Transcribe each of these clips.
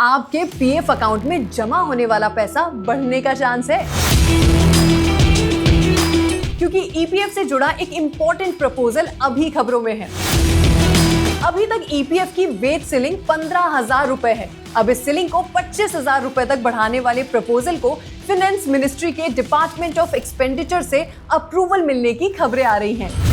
आपके PF account में जमा होने वाला पैसा बढ़ने का चांस है, क्योंकि ईपीएफ से जुड़ा एक इंपॉर्टेंट प्रपोजल अभी खबरों में है। अभी तक ईपीएफ की वेज सीलिंग 15,000 रुपए है। अब इस सीलिंग को 25,000 रुपए तक बढ़ाने वाले प्रपोजल को फाइनेंस मिनिस्ट्री के डिपार्टमेंट ऑफ एक्सपेंडिचर से अप्रूवल मिलने की खबरें आ रही हैं।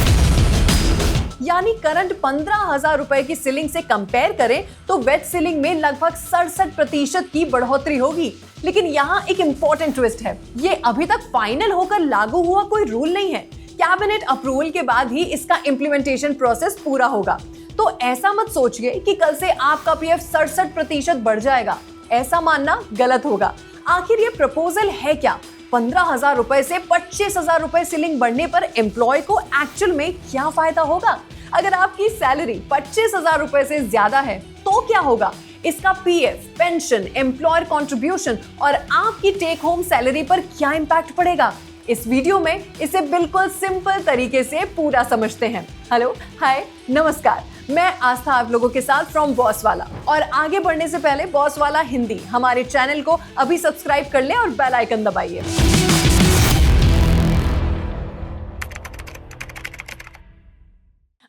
यानी करंट 15,000 रुपए की सीलिंग से कंपेयर करें तो वेज सीलिंग में लगभग 67% की बढ़ोतरी होगी। लेकिन यहाँ एक इंपॉर्टेंट ट्विस्ट है, ये अभी तक फाइनल होकर लागू हुआ कोई रूल नहीं है। कैबिनेट अप्रूवल के बाद ही इसका इम्प्लीमेंटेशन प्रोसेस पूरा होगा। तो ऐसा मत सोचिए कि कल से आपका पीएफ 67% बढ़ जाएगा, ऐसा मानना गलत होगा। आखिर ये प्रपोजल है क्या? 15,000 रुपए से 25,000 रुपए सीलिंग बढ़ने पर एम्प्लॉय को एक्चुअल में क्या फायदा होगा? अगर आपकी सैलरी 25,000 रुपए से ज्यादा है तो क्या होगा? इसका पीएफ, पेंशन, एम्प्लॉयर कंट्रीब्यूशन और आपकी टेक होम सैलरी पर क्या इंपैक्ट पड़ेगा? इस वीडियो में इसे बिल्कुल सिंपल तरीके से पूरा समझते हैं। हेलो, हाय, नमस्कार, मैं आस्था आप लोगों के साथ फ्रॉम बॉस वाला। और आगे बढ़ने से पहले बॉस वाला हिंदी हमारे चैनल को अभी सब्सक्राइब कर लें और बेल आइकन दबाइए।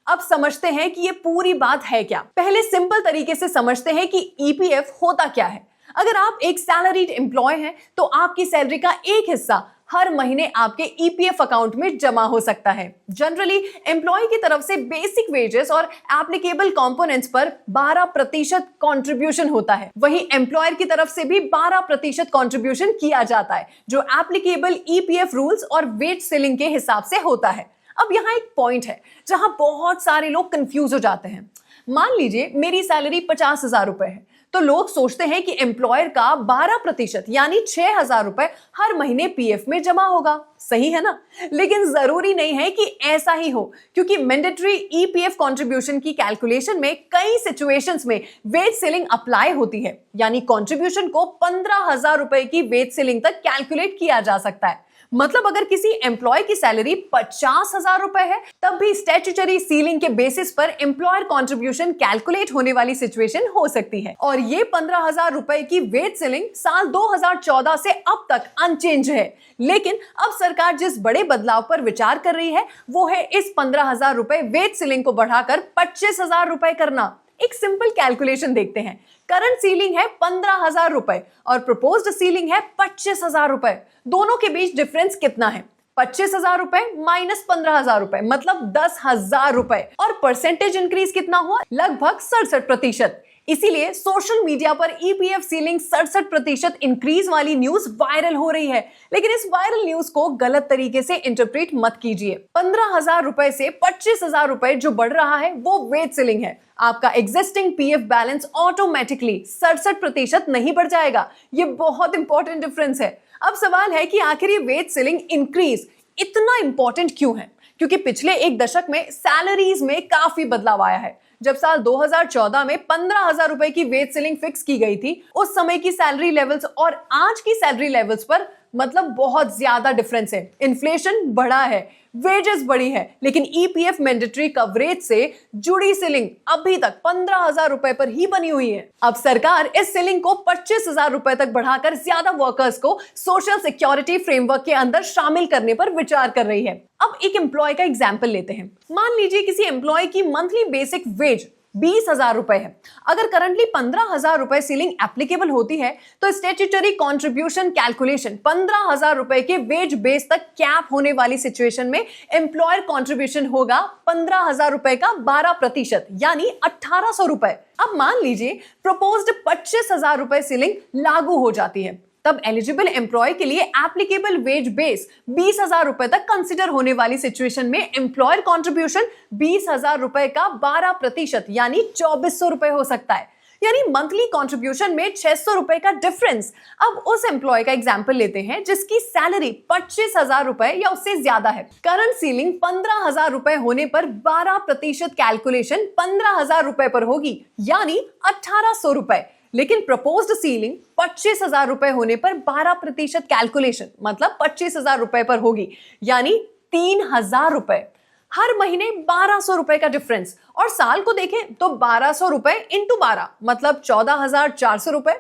अब समझते हैं कि ये पूरी बात है क्या। पहले सिंपल तरीके से समझते हैं कि ईपीएफ होता क्या है। अगर आप एक सैलरीड एम्प्लॉय हैं तो आपकी सैलरी का एक हिस्सा हर महीने आपके ईपीएफ अकाउंट में जमा हो सकता है। जनरली एम्प्लॉय की तरफ से बेसिक वेजेस और एप्लीकेबल कंपोनेंट्स पर 12% कंट्रीब्यूशन होता है। वहीं एम्प्लॉयर की तरफ से भी 12% कंट्रीब्यूशन किया जाता है, जो एप्लीकेबल ईपीएफ रूल्स और वेज सीलिंग के हिसाब से होता है। अब यहाँ एक पॉइंट है जहां बहुत सारे लोग कंफ्यूज हो जाते हैं। मान लीजिए मेरी सैलरी 50,000 रुपए है, तो लोग सोचते हैं कि एम्प्लॉयर का 12% यानी 6,000 रुपए हर महीने पीएफ में जमा होगा। सही है ना? लेकिन जरूरी नहीं है कि ऐसा ही हो, क्योंकि मैंडेटरी ईपीएफ कंट्रीब्यूशन की कैलकुलेशन में कई सिचुएशंस में वेज सीलिंग अप्लाई होती है। यानी कंट्रीब्यूशन को 15,000 रुपए की वेज सीलिंग तक कैलकुलेट किया जा सकता है। मतलब अगर किसी एम्प्लॉय की सैलरी 50,000 रुपए है, तब भी स्टैट्यूटरी सीलिंग के basis per employer contribution calculate होने वाली सिचुएशन हो सकती है। और ये 15,000 रुपए की वेज सीलिंग साल 2014 से अब तक अनचेंज है। लेकिन अब सरकार जिस बड़े बदलाव पर विचार कर रही है वो है इस 15,000 रुपए वेज सीलिंग को बढ़ाकर 25,000 रुपए करना। एक सिंपल कैलकुलेशन देखते हैं। करंट सीलिंग है 15,000 रुपए और प्रपोज्ड सीलिंग है 25,000 रुपए। दोनों के बीच डिफरेंस कितना है? 25,000 रुपए माइनस 15,000 रुपए, मतलब 10,000 रुपए। और परसेंटेज इंक्रीज कितना हुआ? लगभग 67%। इसीलिए सोशल मीडिया पर ईपीएफ सीलिंग 67% इंक्रीज वाली न्यूज वायरल हो रही है। लेकिन इस वायरल न्यूज को गलत तरीके से इंटरप्रेट मत कीजिए। 15,000 रुपए से 25,000 रुपए जो बढ़ रहा है वो वेज सीलिंग है। आपका एग्जिस्टिंग पीएफ बैलेंस ऑटोमेटिकली 67% नहीं बढ़ जाएगा। ये बहुत इंपॉर्टेंट डिफरेंस है। अब सवाल है कि आखिर ये वेज सीलिंग इंक्रीज इतना इंपॉर्टेंट क्यों है? क्योंकि पिछले एक दशक में सैलरीज में काफी बदलाव आया है। जब साल 2014 में 15,000 रुपए की वेज सीलिंग फिक्स की गई थी, उस समय की सैलरी लेवल्स और आज की सैलरी लेवल्स पर मतलब बहुत ज्यादा डिफरेंस है। इन्फ्लेशन बढ़ा है, वेजेस बढ़ी है, लेकिन ईपीएफ मैंडेटरी कवरेज से जुड़ी सीलिंग अभी तक 15,000 रुपए पर ही बनी हुई है। अब सरकार इस सीलिंग को 25,000 रुपए तक बढ़ाकर ज्यादा वर्कर्स को सोशल सिक्योरिटी फ्रेमवर्क के अंदर शामिल करने पर विचार कर रही है। अब एक एम्प्लॉय का एग्जाम्पल लेते हैं। मान लीजिए किसी एम्प्लॉय की मंथली बेसिक वेज 20,000 रुपए है। अगर करंटली 15,000 रुपए सीलिंग एप्लीकेबल होती है तो स्टैट्यूटरी कंट्रीब्यूशन कैलकुलेशन 15,000 रुपए के वेज बेस तक कैप होने वाली सिचुएशन में एम्प्लॉयर कंट्रीब्यूशन होगा 15,000 रुपए का 12%, यानी 1,800 रुपए। अब मान लीजिए प्रपोज्ड 25,000 रुपए सीलिंग लागू हो जाती है, तब एलिजिबल एम्प्लॉय के लिए एप्लीकेबल वेज बेस 20,000 रुपए तक कंसिडर होने वाली सिचुएशन में एम्प्लॉयर कंट्रीब्यूशन 20,000 रुपए का 12% यानी 2,400 रुपए हो सकता है। यानी मंथली कंट्रीब्यूशन में 600 रुपए का डिफरेंस। अब उस एम्प्लॉय का एग्जांपल लेते हैं जिसकी सैलरी 25,000 रुपए या उससे ज्यादा है। करंट सीलिंग 15,000 रुपए होने पर 12% कैलकुलेशन 15,000 रुपए पर होगी, यानी 1,800 रुपए। लेकिन प्रपोज्ड सीलिंग 25,000 रुपए होने पर 12% कैलकुलेशन मतलब 25,000 रुपए पर होगी, यानी 3,000 रुपए। हर महीने 1,200 रुपए का डिफरेंस। और साल को देखें तो 1200 रुपए इंटू 12 मतलब 14,400 रुपए।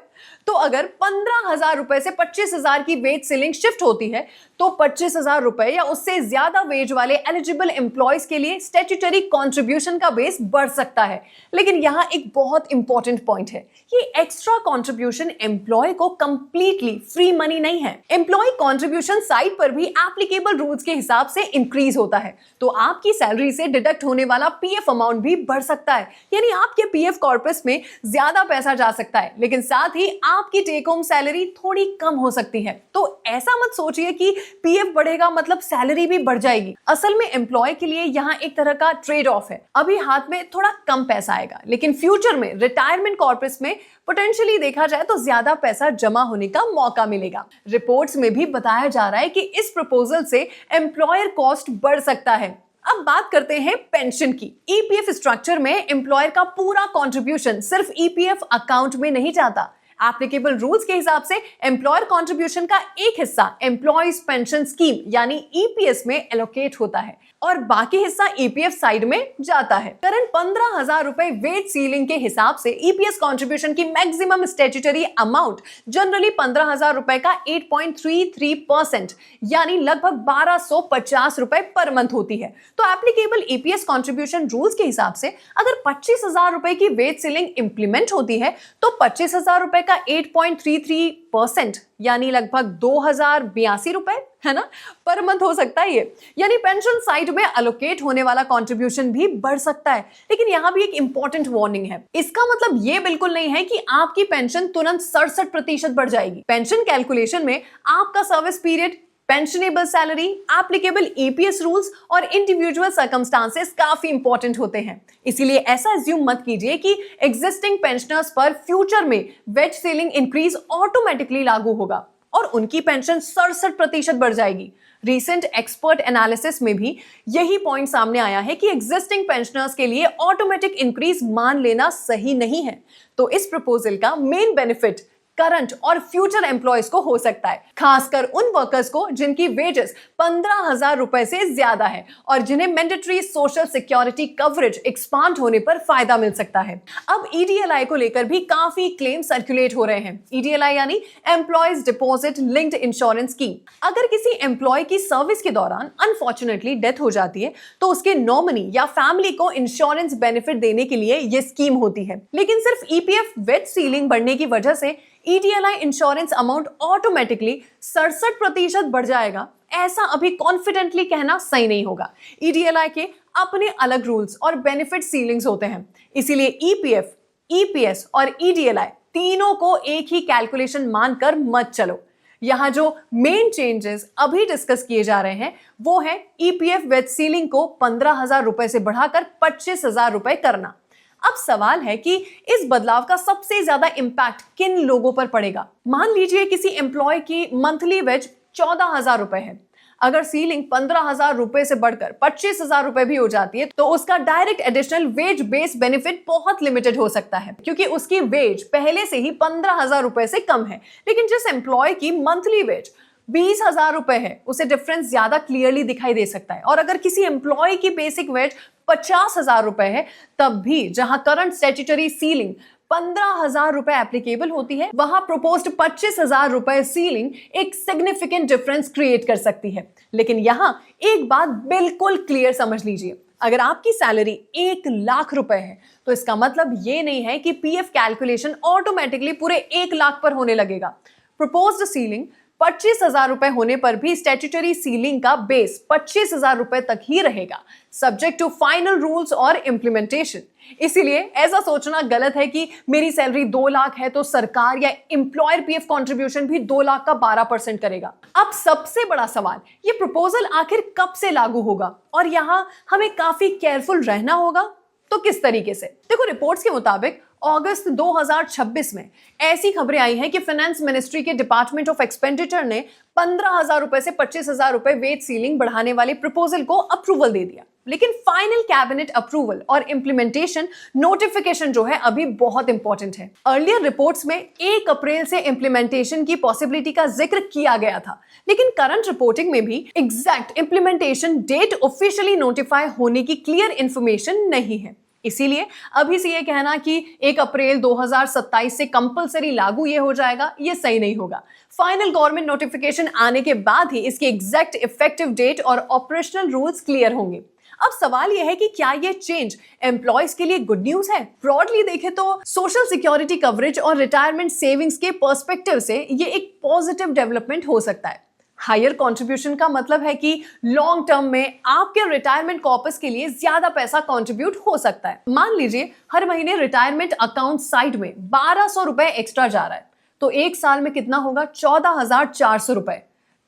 तो अगर 15,000 रुपए से 25,000 की वेज सीलिंग शिफ्ट होती है तो 25,000 रुपए या उससे ज्यादा वेज वाले एलिजिबल एम्प्लॉयज के लिए स्टैट्यूटरी कंट्रीब्यूशन का बेस बढ़ सकता है। लेकिन यहां एक बहुत इंपॉर्टेंट पॉइंट है, ये एक्स्ट्रा कंट्रीब्यूशन एम्प्लॉय को कंप्लीटली फ्री मनी नहीं है। एम्प्लॉय कंट्रीब्यूशन साइड पर भी एप्लीकेबल रूल्स के हिसाब से इंक्रीज होता है, तो आपकी सैलरी से डिडक्ट होने वाला पीएफ अमाउंट भी बढ़ सकता है, यानी आपके पीएफ कॉर्पस में ज्यादा पैसा जा सकता है, लेकिन साथ ही आपकी टेक होम सैलरी थोड़ी कम हो सकती है। तो ऐसा मत सोचिए कि पीएफ बढ़ेगा मतलब सैलरी भी बढ़ जाएगी। असल में एम्प्लॉय के लिए यहाँ एक तरह का ट्रेड ऑफ है, अभी हाथ में थोड़ा कम पैसा आएगा, लेकिन फ्यूचर में रिटायरमेंट कॉर्पस में पोटेंशियली देखा जाए तो ज्यादा पैसा जमा होने का मौका मिलेगा। रिपोर्ट्स में भी बताया जा रहा है कि इस प्रपोजल से एम्प्लॉयर कॉस्ट बढ़ सकता है। अब बात करते हैं पेंशन की। ईपीएफ स्ट्रक्चर में एम्प्लॉयर का पूरा कंट्रीब्यूशन सिर्फ ईपीएफ अकाउंट में नहीं जाता। एप्लीकेबल रूल्स के हिसाब से एम्प्लॉयर कंट्रीब्यूशन का एक हिस्सा एम्प्लॉयज पेंशन स्कीम यानी ईपीएस में एलोकेट होता है और बाकी हिस्सा ईपीएफ साइड में जाता है। करंट 15,000 रुपए वेज सीलिंग के हिसाब से ईपीएस कंट्रीब्यूशन की मैक्सिमम स्टैट्यूटरी अमाउंट जनरली 15,000 रुपए का 8.33% यानी लगभग 1250 रुपए पर मंथ होती है। तो एप्लीकेबल ईपीएस कंट्रीब्यूशन रूल्स के हिसाब से अगर 25,000 रुपए की वेज सीलिंग इंप्लीमेंट होती है तो 25,000 रुपए का 8.33% यानी लगभग 2,082 रुपए है ना पर मंथ हो सकता है ये, यानी पेंशन साइड में अलोकेट होने वाला कंट्रीब्यूशन भी बढ़ सकता है। लेकिन यहां भी एक इंपॉर्टेंट वार्निंग है, इसका मतलब ये बिल्कुल नहीं है कि आपकी पेंशन तुरंत 67% बढ़ जाएगी। पेंशन कैलकुलेशन में आपका service period, pensionable salary, applicable EPS rules और इंडिविजुअल सर्कमस्टांसेस काफी इंपॉर्टेंट होते हैं। इसीलिए ऐसा अज्यूम मत कीजिए कि एग्जिस्टिंग पेंशनर्स पर फ्यूचर में वेज सीलिंग इंक्रीज ऑटोमेटिकली लागू होगा और उनकी पेंशन 67% बढ़ जाएगी। रिसेंट एक्सपर्ट एनालिसिस में भी यही पॉइंट सामने आया है कि एग्जिस्टिंग पेंशनर्स के लिए ऑटोमेटिक इंक्रीज मान लेना सही नहीं है। तो इस प्रपोजल का मेन बेनिफिट करंट और फ्यूचर एम्प्लॉयज को हो सकता है, खासकर उन वर्कर्स को जिनकी वेजेस 15,000 रुपए से ज्यादा है और जिन्हें mandatory social security coverage expand होने पर फायदा मिल सकता है। अब ईडीएलआई को लेकर भी काफी क्लेम सर्कुलेट हो रहे हैं। ईडीएलआई यानी employees deposit linked insurance scheme. अगर किसी एम्प्लॉय की सर्विस के दौरान अनफॉर्चुनेटली डेथ हो जाती है तो उसके नॉमिनी या फैमिली को इंश्योरेंस बेनिफिट देने के लिए यह स्कीम होती है। लेकिन सिर्फ ईपीएफ वेज सीलिंग बढ़ने की वजह से ईडीएलआई इंश्योरेंस अमाउंट ऑटोमेटिकली 67% बढ़ जाएगा, ऐसा अभी कॉन्फिडेंटली कहना सही नहीं होगा। ईडीएलआई के अपने अलग रूल्स और बेनिफिट सीलिंग्स होते हैं, इसीलिए ईपीएफ, ईपीएस और ईडीएलआई तीनों को एक ही कैलकुलेशन मानकर मत चलो। यहां जो मेन चेंजेस अभी डिस्कस किए जा रहे हैं वो है ईपीएफ वेज सीलिंग को 15,000 रुपए से बढ़ाकर 25,000 रुपए करना। अब सवाल है कि इस बदलाव का सबसे ज्यादा इंपैक्ट किन लोगों पर पड़ेगा। मान लीजिए किसी एम्प्लॉय की मंथली वेज 14,000 रुपए है, अगर सीलिंग 15,000 रुपए से बढ़कर 25,000 रुपए भी हो जाती है तो उसका direct additional wage base benefit बहुत लिमिटेड हो सकता है, क्योंकि उसकी वेज पहले से ही 15,000 रुपए से कम है। लेकिन जिस एम्प्लॉय की मंथली वेज 20,000 रुपए है उसे डिफरेंस ज्यादा क्लियरली दिखाई दे सकता है। और अगर किसी एम्प्लॉय की बेसिक वेज 50,000 रुपए है तब भी जहां करंट स्टैट्यूटरी सीलिंग 15,000 रुपए एप्लीकेबल होती है वहां प्रोपोज्ड 25,000 रुपए सीलिंग एक सिग्निफिकेंट डिफरेंस क्रिएट कर सकती है। लेकिन यहां एक बात बिल्कुल क्लियर समझ लीजिए, अगर आपकी सैलरी 1,00,000 रुपए है तो इसका मतलब ये नहीं है कि पीएफ कैलकुलेशन ऑटोमेटिकली पूरे 1,00,000 पर होने लगेगा। प्रोपोज्ड सीलिंग 25,000 रुपए होने पर भी स्टैट्यूटरी सीलिंग का बेस 25,000 रुपए तक ही रहेगा, सब्जेक्ट टू फाइनल रूल्स और इंप्लीमेंटेशन। इसीलिए ऐसा सोचना गलत है कि मेरी सैलरी 2,00,000 है तो सरकार या एम्प्लॉयर पीएफ कंट्रीब्यूशन भी 2,00,000 का 12% करेगा। अब सबसे बड़ा सवाल, ये प्रपोजल आखिर कब से लागू होगा और यहां हमें काफी केयरफुल रहना होगा। तो किस तरीके से? देखो, रिपोर्ट्स के मुताबिक अगस्त 2026 में ऐसी खबरें आई हैं कि फाइनेंस मिनिस्ट्री के डिपार्टमेंट ऑफ एक्सपेंडिचर ने 15,000 रुपए से 25,000 रुपए वेज सीलिंग बढ़ाने वाले प्रपोजल को अप्रूवल दे दिया। लेकिन फाइनल कैबिनेट अप्रूवल और इंप्लीमेंटेशन नोटिफिकेशन जो है अभी बहुत इंपॉर्टेंट है। अर्लियर रिपोर्ट्स में 1 अप्रैल से इंप्लीमेंटेशन की पॉसिबिलिटी का जिक्र किया गया था, लेकिन करंट रिपोर्टिंग में भी exact implementation date officially notify होने की क्लियर इंफॉर्मेशन नहीं है। इसीलिए अभी से ये कहना कि 1 अप्रैल 2027 से कंपलसरी लागू ये हो जाएगा, ये सही नहीं होगा। फाइनल गवर्नमेंट नोटिफिकेशन आने के बाद ही इसकी एग्जैक्ट इफेक्टिव डेट और ऑपरेशनल रूल्स क्लियर होंगे। अब सवाल यह है कि क्या ये चेंज एम्प्लॉयज के लिए गुड न्यूज है? ब्रॉडली देखें तो सोशल सिक्योरिटी कवरेज और रिटायरमेंट सेविंग्स के पर्सपेक्टिव से ये एक पॉजिटिव डेवलपमेंट हो सकता है। हायर कंट्रीब्यूशन का मतलब है कि लॉन्ग टर्म में आपके रिटायरमेंट कॉर्पस के लिए ज्यादा पैसा कंट्रीब्यूट हो सकता है। मान लीजिए हर महीने रिटायरमेंट अकाउंट साइड में 1200 रुपए एक्स्ट्रा जा रहा है, तो एक साल में कितना होगा? 14,400 रुपए।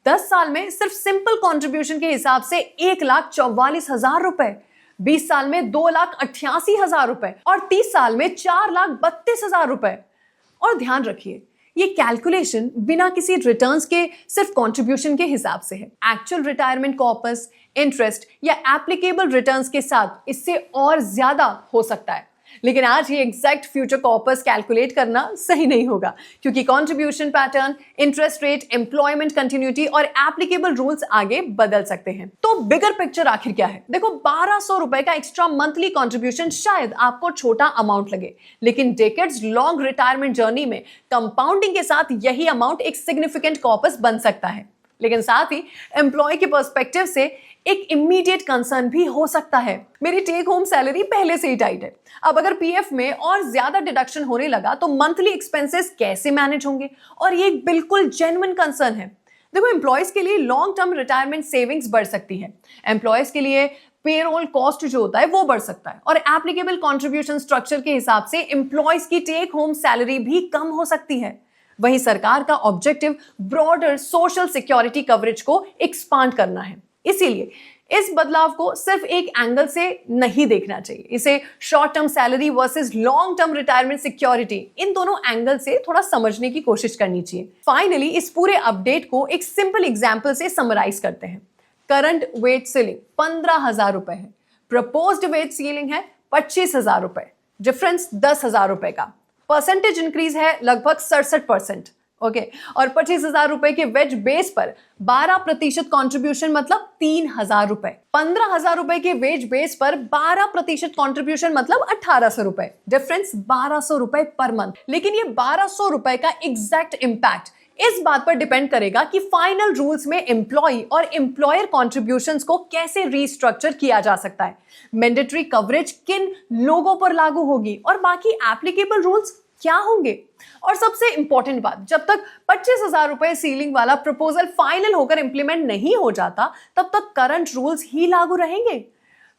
10 साल में सिर्फ सिंपल कंट्रीब्यूशन के हिसाब से 1,44,000 रुपए, 20 साल में 2,88,000 रुपए और 30 साल में 4,32,000 रुपए। और ध्यान रखिए, ये कैलकुलेशन बिना किसी रिटर्न्स के सिर्फ कंट्रीब्यूशन के हिसाब से है। एक्चुअल रिटायरमेंट कॉर्पस, इंटरेस्ट या एप्लीकेबल रिटर्न्स के साथ इससे और ज्यादा हो सकता है। लेकिन आज ये एग्जैक्ट फ्यूचर कॉर्पस कैलकुलेट करना सही नहीं होगा, क्योंकि contribution pattern, interest rate, employment continuity और एप्लीकेबल रूल्स आगे बदल सकते हैं। तो बिगर पिक्चर आखिर क्या है? देखो, 1200 रुपए का एक्स्ट्रा मंथली कंट्रीब्यूशन शायद आपको छोटा अमाउंट लगे, लेकिन डेकेड्स लॉन्ग रिटायरमेंट जर्नी में कंपाउंडिंग के साथ यही अमाउंट एक सिग्निफिकेंट कॉर्पस बन सकता है। लेकिन साथ ही एम्प्लॉय के पर्सपेक्टिव से एक इमीडिएट कंसर्न भी हो सकता है। मेरी टेक होम सैलरी पहले से ही टाइट है, अब अगर पीएफ में और ज्यादा डिडक्शन होने लगा तो मंथली एक्सपेंसेस कैसे मैनेज होंगे? और ये एक बिल्कुल जेन्युइन कंसर्न है। देखो, एम्प्लॉयज के लिए लॉन्ग टर्म रिटायरमेंट सेविंग्स बढ़ सकती है, एम्प्लॉयज के लिए पेरोल कॉस्ट जो होता है वो बढ़ सकता है, और एप्लीकेबल कंट्रीब्यूशन स्ट्रक्चर के हिसाब से एम्प्लॉयज की टेक होम सैलरी भी कम हो सकती है। वहीं सरकार का objective broader social security coverage को एक्सपांड करना है। इसीलिए इस बदलाव को सिर्फ एक एंगल से नहीं देखना चाहिए, इसे short term salary versus long term retirement security, इन दोनों एंगल से थोड़ा समझने की कोशिश करनी चाहिए। फाइनली इस पूरे अपडेट को एक सिंपल एग्जांपल से समराइज करते हैं। करंट वेज सीलिंग 15,000 रुपए है, प्रपोज्ड वेज सीलिंग है 25,000 रुपए, डिफरेंस 10,000 रुपए का। परसेंटेज इंक्रीज है लगभग 67%। ओके, और 25,000 रुपए के वेज बेस पर 12% कॉन्ट्रीब्यूशन मतलब 3,000 रुपए। 15,000 रुपए के वेज बेस पर 12% कॉन्ट्रीब्यूशन मतलब 1,800 रुपए, डिफरेंस 1,200 रुपए पर मंथ। लेकिन ये 1,200 रुपए का एग्जैक्ट इंपैक्ट इस बात पर डिपेंड करेगा कि फाइनल रूल्स में एम्प्लॉय और एम्प्लॉयर कॉन्ट्रीब्यूशंस को कैसे रीस्ट्रक्चर किया जा सकता है, मैंडेटरी कवरेज किन लोगों पर लागू होगी और बाकी एप्लीकेबल रूल्स क्या होंगे। और सबसे इंपॉर्टेंट बात, जब तक 25,000 रुपए सीलिंग वाला प्रपोजल फाइनल होकर इंप्लीमेंट नहीं हो जाता तब तक करंट रूल्स ही लागू रहेंगे।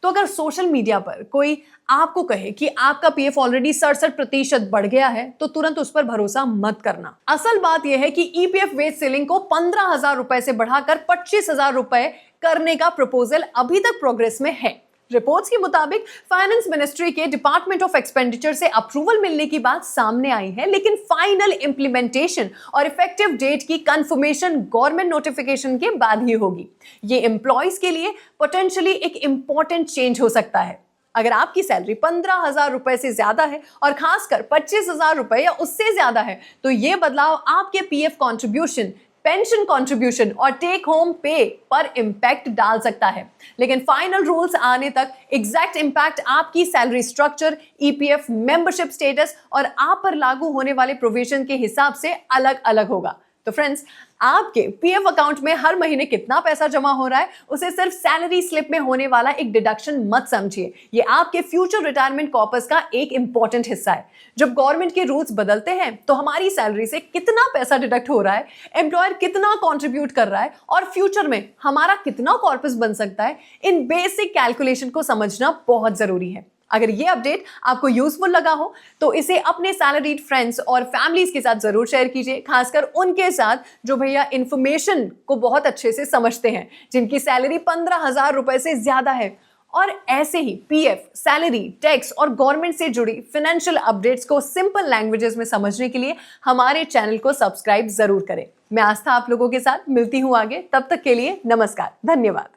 तो अगर सोशल मीडिया पर कोई आपको कहे कि आपका पीएफ ऑलरेडी 67% बढ़ गया है तो तुरंत उस पर भरोसा मत करना। असल बात यह है कि ईपीएफ वेज सीलिंग को 15,000 रुपए से बढ़ाकर 25,000 रुपए करने का प्रपोजल अभी तक प्रोग्रेस में है। रिपोर्ट्स के मुताबिक फाइनेंस मिनिस्ट्री के डिपार्टमेंट ऑफ एक्सपेंडिचर से अप्रूवल मिलने की बात सामने आई है, लेकिन फाइनल इंप्लीमेंटेशन और इफेक्टिव डेट की कंफर्मेशन गवर्नमेंट नोटिफिकेशन के बाद ही होगी। ये एम्प्लॉयज के लिए पोटेंशियली एक इंपॉर्टेंट चेंज हो सकता है। अगर आपकी सैलरी 15,000 रुपए से ज्यादा है और खासकर 25,000 रुपए या उससे ज्यादा है, तो ये बदलाव आपके पीएफ कॉन्ट्रीब्यूशन, पेंशन कंट्रीब्यूशन और टेक होम पे पर इंपैक्ट डाल सकता है। लेकिन फाइनल रूल्स आने तक एग्जैक्ट इंपैक्ट आपकी salary structure, EPF membership status और आप पर लागू होने वाले प्रोविजन के हिसाब से अलग अलग होगा। तो फ्रेंड्स, आपके पीएफ अकाउंट में हर महीने कितना पैसा जमा हो रहा है उसे सिर्फ सैलरी स्लिप में होने वाला एक डिडक्शन मत समझिए। ये आपके फ्यूचर रिटायरमेंट कॉर्पस का एक इंपॉर्टेंट हिस्सा है। जब गवर्नमेंट के रूल्स बदलते हैं तो हमारी सैलरी से कितना पैसा डिडक्ट हो रहा है, एम्प्लॉयर कितना कंट्रीब्यूट कर रहा है और फ्यूचर में हमारा कितना कॉर्पस बन सकता है, इन बेसिक कैलकुलेशन को समझना बहुत जरूरी है। अगर ये अपडेट आपको यूजफुल लगा हो तो इसे अपने सैलरीड फ्रेंड्स और फैमिलीज के साथ जरूर शेयर कीजिए, खासकर उनके साथ जो भैया इंफॉर्मेशन को बहुत अच्छे से समझते हैं, जिनकी सैलरी 15,000 रुपए से ज्यादा है। और ऐसे ही पीएफ, सैलरी, टैक्स और गवर्नमेंट से जुड़ी फाइनेंशियल अपडेट्स को सिंपल लैंग्वेजेस में समझने के लिए हमारे चैनल को सब्सक्राइब जरूर करें। मैं आस्था आप लोगों के साथ मिलती हूं आगे, तब तक के लिए नमस्कार, धन्यवाद।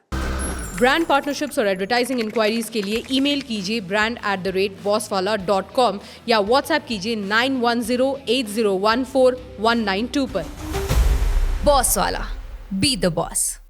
ब्रांड पार्टनरशिप्स और एडवर्टाइजिंग इंक्वायरीज के लिए ईमेल कीजिए brand@bosswala.com या व्हाट्सएप कीजिए 9108014192 पर। बॉस वाला, बी द बॉस।